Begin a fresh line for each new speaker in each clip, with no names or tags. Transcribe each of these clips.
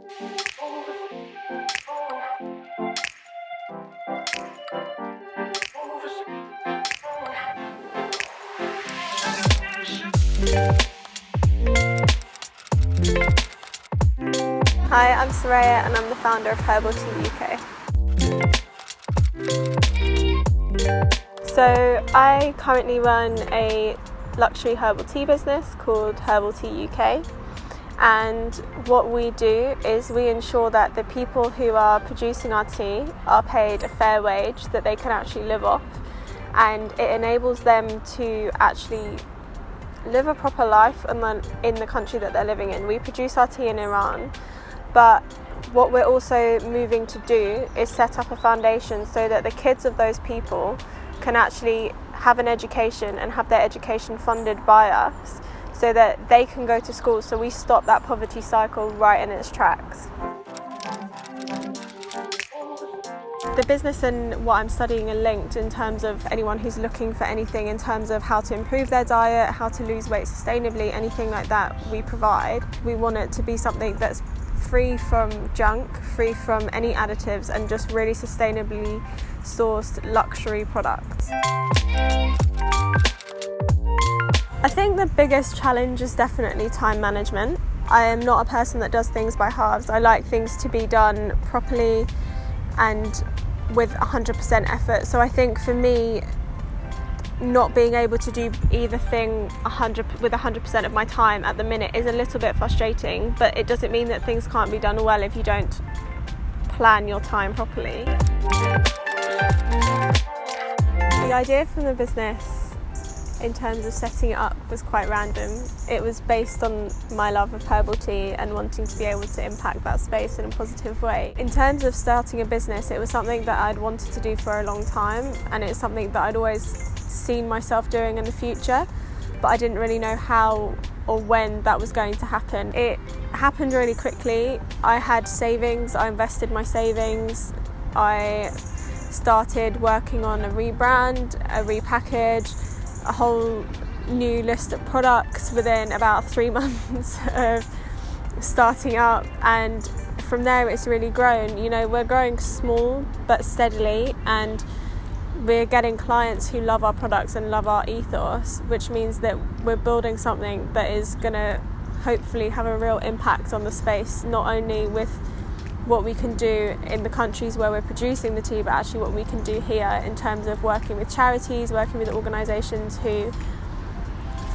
Hi, I'm Soraya and I'm the founder of Herbal Tea UK. So I currently run a luxury herbal tea business called Herbal Tea UK, and what we do is we ensure that the people who are producing our tea are paid a fair wage that they can actually live off, and it enables them to actually live a proper life in the country that they're living in. We produce our tea in Iran, but what we're also moving to do is set up a foundation so that the kids of those people can actually have an education and have their education funded by us so that they can go to school, so we stop that poverty cycle right in its tracks. The business and what I'm studying are linked in terms of anyone who's looking for anything in terms of how to improve their diet, how to lose weight sustainably, anything like that we provide. We want it to be something that's free from junk, free from any additives, and just really sustainably sourced luxury products. I think the biggest challenge is definitely time management. I am not a person that does things by halves. I like things to be done properly and with 100% effort. So I think for me, not being able to do either thing with 100% of my time at the minute is a little bit frustrating, but it doesn't mean that things can't be done well if you don't plan your time properly. The idea from the business in terms of setting it up was quite random. It was based on my love of herbal tea and wanting to be able to impact that space in a positive way. In terms of starting a business, it was something that I'd wanted to do for a long time, and it's something that I'd always seen myself doing in the future, but I didn't really know how or when that was going to happen. It happened really quickly. I had savings, I invested my savings, I started working on a rebrand, a repackage, a whole new list of products within about 3 months of starting up, and from there it's really grown. You know, we're growing small but steadily, and we're getting clients who love our products and love our ethos, which means that we're building something that is going to hopefully have a real impact on the space, not only with what we can do in the countries where we're producing the tea, but actually what we can do here in terms of working with charities, working with organisations who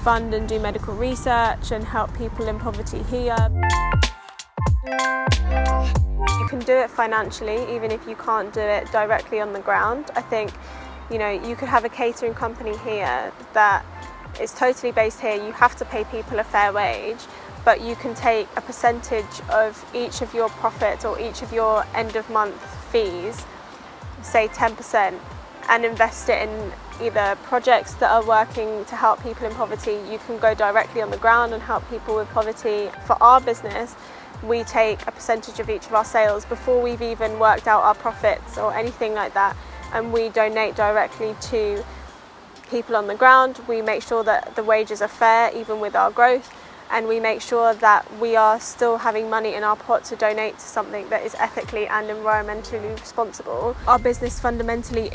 fund and do medical research and help people in poverty here. You can do it financially even if you can't do it directly on the ground. I think, you know, you could have a catering company here that is totally based here. You have to pay people a fair wage, but you can take a percentage of each of your profits or each of your end of month fees, say 10%, and invest it in either projects that are working to help people in poverty. You can go directly on the ground and help people with poverty. For our business, we take a percentage of each of our sales before we've even worked out our profits or anything like that, and we donate directly to people on the ground. We make sure that the wages are fair even with our growth, and we make sure that we are still having money in our pot to donate to something that is ethically and environmentally responsible. Our business fundamentally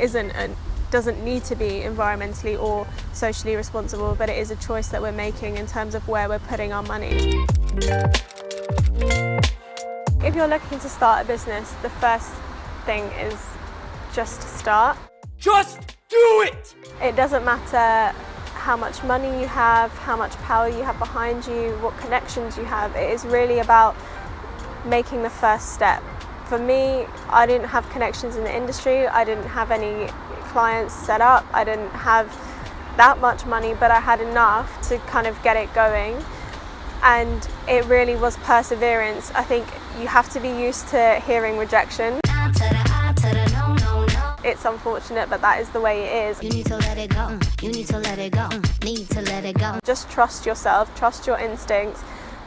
doesn't need to be environmentally or socially responsible, but it is a choice that we're making in terms of where we're putting our money. If you're looking to start a business, the first thing is just to start.
Just do it!
It doesn't matter how much money you have, how much power you have behind you, what connections you have. It is really about making the first step. For me, I didn't have connections in the industry, I didn't have any clients set up, I didn't have that much money, but I had enough to kind of get it going. And it really was perseverance. I think you have to be used to hearing rejection. It's unfortunate, but that is the way it is.
You need to let it go. You need to let it go. Need to let it go.
Just trust yourself, trust your instincts,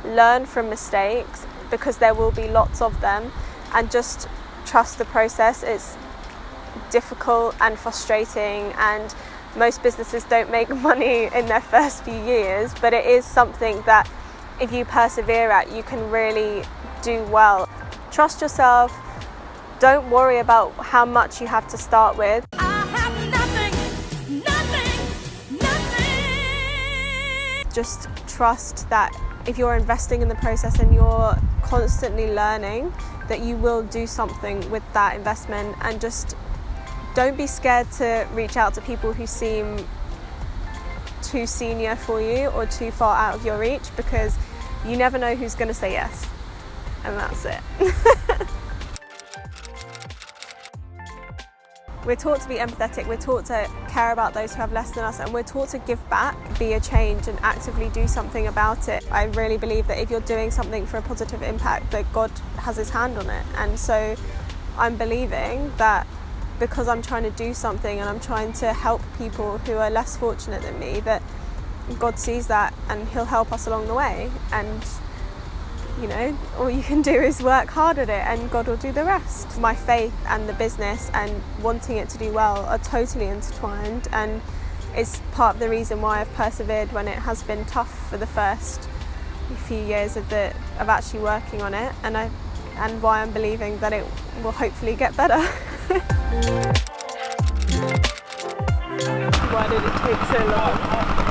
learn from mistakes because there will be lots of them, and just trust the process. It's difficult and frustrating, and most businesses don't make money in their first few years, but it is something that if you persevere at, you can really do well. Trust yourself. Don't worry about how much you have to start with.
I have nothing.
Just trust that if you're investing in the process and you're constantly learning, that you will do something with that investment. And just don't be scared to reach out to people who seem too senior for you or too far out of your reach, because you never know who's going to say yes. And that's it. We're taught to be empathetic, we're taught to care about those who have less than us, and we're taught to give back, be a change and actively do something about it. I really believe that if you're doing something for a positive impact, that God has his hand on it. And so I'm believing that because I'm trying to do something and I'm trying to help people who are less fortunate than me, that God sees that and he'll help us along the way. And you know, all you can do is work hard at it and God will do the rest. My faith and the business and wanting it to do well are totally intertwined, and it's part of the reason why I've persevered when it has been tough for the first few years of actually working on it, and why I'm believing that it will hopefully get better. Why did it take so long?